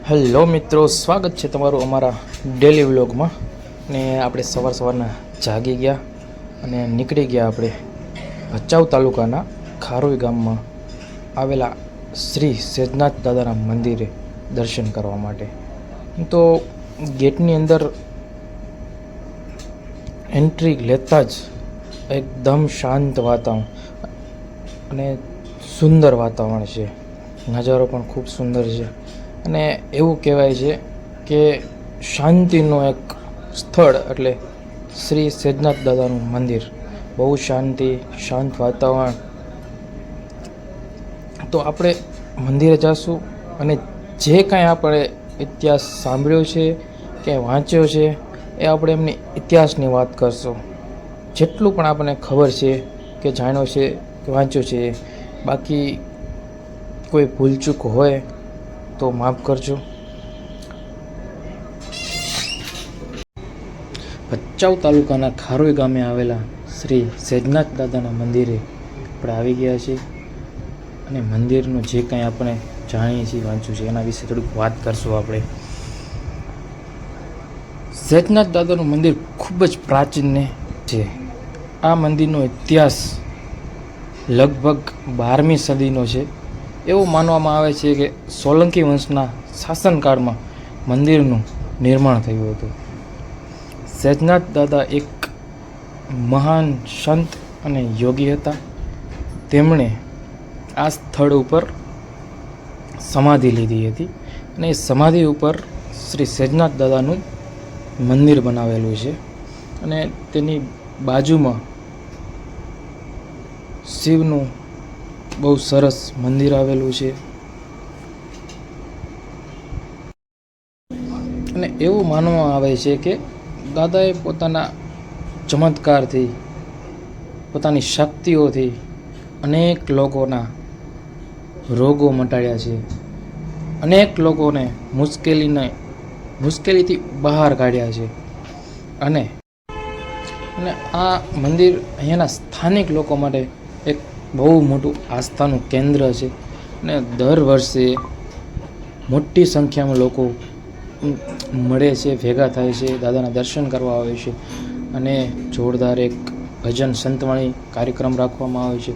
Hello મિત્રો, સ્વાગત છે તમારું અમારા ડેલી વ્લોગમાં. ને આપણે સવારના જાગી ગયા અને નીકળી ગયા આપણે ભચાઉ તાલુકાના ખારોઈ ગામમાં આવેલા શ્રી સેજનાથ દાદાના મંદિરે દર્શન કરવા માટે. તો ગેટની અંદર એન્ટ્રી લેતા જ એકદમ શાંત વાતાવરણ અને સુંદર વાતાવરણ છે. નજારો પણ ખૂબ સુંદર છે અને એવું કહેવાય છે કે શાંતિનો એક સ્થળ એટલે શ્રી સેજનાથ દાદાનું મંદિર. બહુ શાંત વાતાવરણ. તો આપણે મંદિરે જઈશું અને જે કાંઈ આપણે ઇતિહાસ સાંભળ્યો છે કે વાંચ્યો છે એ આપણે એમની ઇતિહાસની વાત કરશું. જેટલું પણ આપણને ખબર છે કે જાણ્યો છે કે વાંચ્યો છે, બાકી કોઈ ભૂલચૂક હોય તો માફ કરજો. ભચાઉ તાલુકાના ખારોઈ ગામે આવેલા શ્રી સેજનાથ દાદાના મંદિરે આપણે આવી ગયા છીએ અને મંદિરનું જે કાંઈ આપણે જાણીએ છીએ, વાંચ્યું છે, એના વિશે થોડીક વાત કરશું. આપણે સેજનાથ દાદાનું મંદિર ખૂબ જ પ્રાચીન છે. આ મંદિરનો ઇતિહાસ લગભગ 12મી સદીનો છે. એવું માનવામાં આવે છે કે સોલંકી વંશના શાસનકાળમાં મંદિરનું નિર્માણ થયું હતું. સેજનાથ દાદા એક મહાન સંત અને યોગી હતા. તેમણે આ સ્થળ ઉપર સમાધિ લીધી હતી અને એ સમાધિ ઉપર શ્રી સેજનાથ દાદાનું મંદિર બનાવેલું છે અને તેની બાજુમાં શિવનું બહુ સરસ મંદિર આવેલું છે. અને એવું માનવામાં આવે છે કે દાદાએ પોતાના ચમત્કારથી, પોતાની શક્તિઓથી અનેક લોકોના રોગો મટાડ્યા છે. અનેક લોકોને મુશ્કેલીથી બહાર કાઢ્યા છે. અને આ મંદિર અહીંયાના સ્થાનિક લોકો માટે એક બહુ મોટું આસ્થાનું કેન્દ્ર છે અને દર વર્ષે મોટી સંખ્યામાં લોકો મળે છે, ભેગા થાય છે, દાદાના દર્શન કરવા આવે છે અને જોરદાર એક ભજન સંતવાણી કાર્યક્રમ રાખવામાં આવે છે.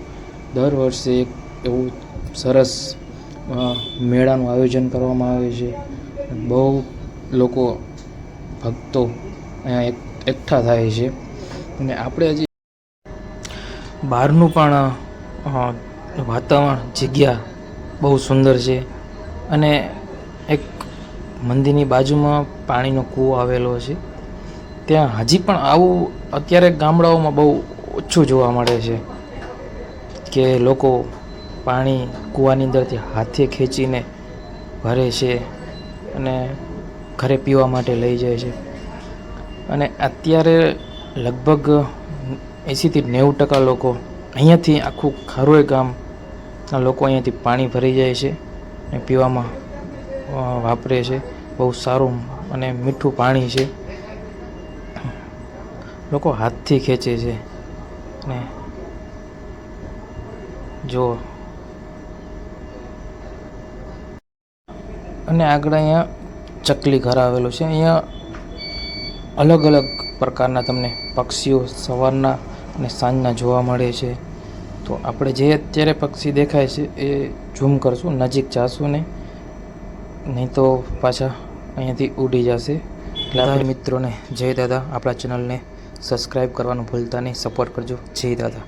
દર વર્ષે એક એવું સરસ મેળાનું આયોજન કરવામાં આવે છે. બહુ લોકો ભક્તો અહીંયા એકઠા થાય છે અને આપણે હજી બહારનું પણ વાતાવરણ, જગ્યા બહુ સુંદર છે અને એક મંદિરની બાજુમાં પાણીનો કૂવો આવેલો છે. ત્યાં હજી પણ આવું અત્યારે ગામડાઓમાં બહુ ઓછું જોવા મળે છે કે લોકો પાણી કૂવાની અંદરથી હાથે ખેંચીને ભરે છે અને ઘરે પીવા માટે લઈ જાય છે. અને અત્યારે લગભગ 80થી 90% લોકો અહીંયાથી, આખું ખારોઈ ગામના લોકો અહીંયાથી પાણી ભરી જાય છે અને પીવામાં વાપરે છે. બહુ સારું અને મીઠું પાણી છે. લોકો હાથથી ખેંચે છે અને જો અને આગળ અહીંયા ચકલી ઘર આવેલું છે. અહીંયા અલગ અલગ પ્રકારના તમને પક્ષીઓ સવારના અને સાંજના જોવા મળે છે. તો આપણે જે અત્યારે પક્ષી દેખાય છે એ ઝૂમ કરશું, નજીક જાશું નહીં તો પાછા અહીંયાથી ઉડી જશે. એટલે આપણે મિત્રોને જય દાદા. આપણા ચેનલને સબસ્ક્રાઈબ કરવાનું ભૂલતા નહીં. સપોર્ટ કરજો. જય દાદા.